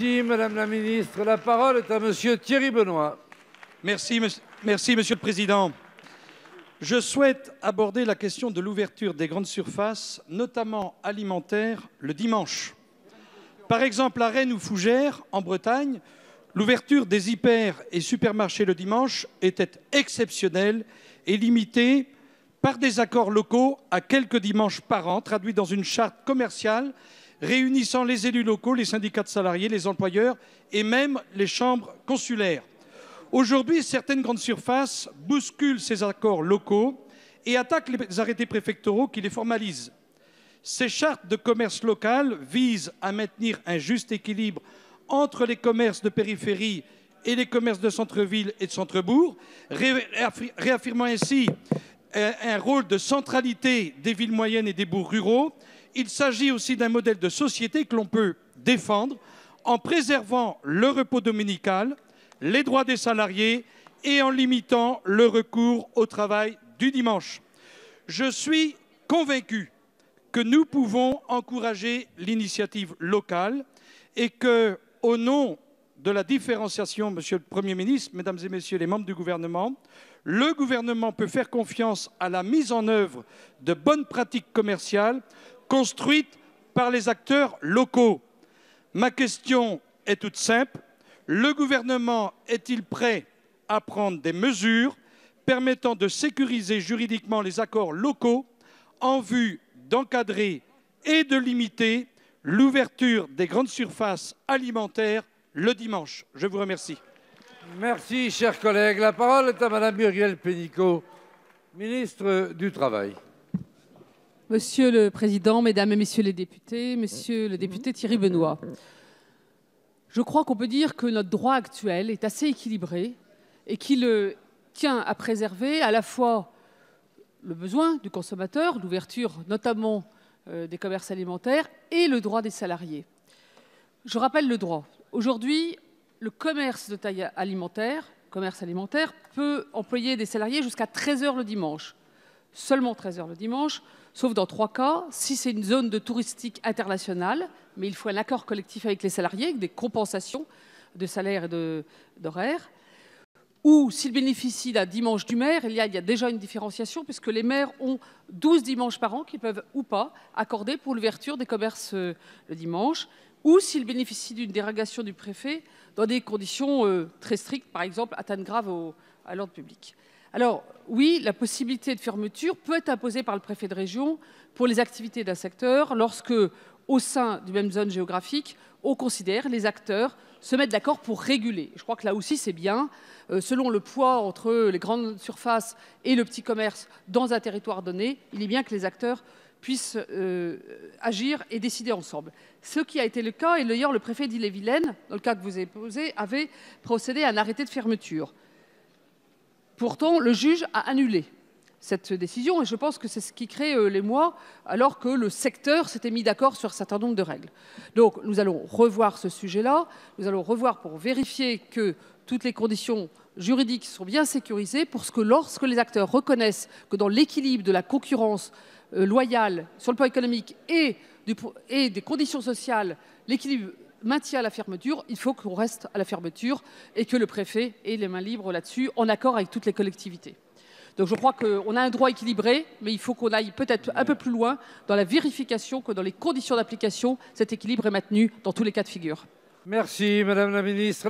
Merci, Madame la Ministre. La parole est à Monsieur Thierry Benoît. Merci, Monsieur le Président. Je souhaite aborder la question de l'ouverture des grandes surfaces, notamment alimentaires, le dimanche. Par exemple, à Rennes ou Fougères, en Bretagne, l'ouverture des hyper et supermarchés le dimanche était exceptionnelle et limitée par des accords locaux à quelques dimanches par an, traduits dans une charte commerciale réunissant les élus locaux, les syndicats de salariés, les employeurs et même les chambres consulaires. Aujourd'hui, certaines grandes surfaces bousculent ces accords locaux et attaquent les arrêtés préfectoraux qui les formalisent. Ces chartes de commerce local visent à maintenir un juste équilibre entre les commerces de périphérie et les commerces de centre-ville et de centre-bourg, réaffirmant ainsi un rôle de centralité des villes moyennes et des bourgs ruraux. Il s'agit aussi d'un modèle de société que l'on peut défendre en préservant le repos dominical, les droits des salariés et en limitant le recours au travail du dimanche. Je suis convaincu que nous pouvons encourager l'initiative locale et que, au nom de la différenciation, Monsieur le Premier ministre, Mesdames et Messieurs les membres du gouvernement, le gouvernement peut faire confiance à la mise en œuvre de bonnes pratiques commerciales construites par les acteurs locaux. Ma question est toute simple. Le gouvernement est-il prêt à prendre des mesures permettant de sécuriser juridiquement les accords locaux en vue d'encadrer et de limiter l'ouverture des grandes surfaces alimentaires le dimanche? Je vous remercie. Merci, chers collègues. La parole est à Madame Muriel Pénicaud, ministre du Travail. Monsieur le Président, Mesdames et Messieurs les députés, Monsieur le député Thierry Benoît, je crois qu'on peut dire que notre droit actuel est assez équilibré et qu'il tient à préserver à la fois le besoin du consommateur, l'ouverture notamment des commerces alimentaires et le droit des salariés. Je rappelle le droit. Aujourd'hui, le commerce de taille alimentaire, peut employer des salariés jusqu'à 13 heures le dimanche. Seulement 13 heures le dimanche, sauf dans 3 cas, si c'est une zone de touristique internationale, mais il faut un accord collectif avec les salariés, avec des compensations de salaire et d'horaire, ou s'ils bénéficient d'un dimanche du maire, il y a déjà une différenciation, puisque les maires ont 12 dimanches par an qu'ils peuvent ou pas accorder pour l'ouverture des commerces le dimanche, ou s'ils bénéficient d'une dérogation du préfet dans des conditions très strictes, par exemple atteinte grave à l'ordre public. Alors oui, la possibilité de fermeture peut être imposée par le préfet de région pour les activités d'un secteur lorsque, au sein d'une même zone géographique, on considère les acteurs se mettent d'accord pour réguler. Je crois que là aussi c'est bien, selon le poids entre les grandes surfaces et le petit commerce dans un territoire donné, il est bien que les acteurs puissent agir et décider ensemble. Ce qui a été le cas, et d'ailleurs le préfet d'Ille-et-Vilaine, dans le cas que vous avez posé, avait procédé à un arrêté de fermeture. Pourtant, le juge a annulé cette décision et je pense que c'est ce qui crée l'émoi alors que le secteur s'était mis d'accord sur un certain nombre de règles. Donc nous allons revoir ce sujet-là, nous allons revoir pour vérifier que toutes les conditions juridiques sont bien sécurisées pour que lorsque les acteurs reconnaissent que dans l'équilibre de la concurrence loyale sur le plan économique et des conditions sociales, l'équilibre maintient la fermeture, il faut qu'on reste à la fermeture et que le préfet ait les mains libres là-dessus, en accord avec toutes les collectivités. Donc je crois qu'on a un droit équilibré, mais il faut qu'on aille peut-être un peu plus loin dans la vérification que dans les conditions d'application, cet équilibre est maintenu dans tous les cas de figure. Merci, Madame la Ministre.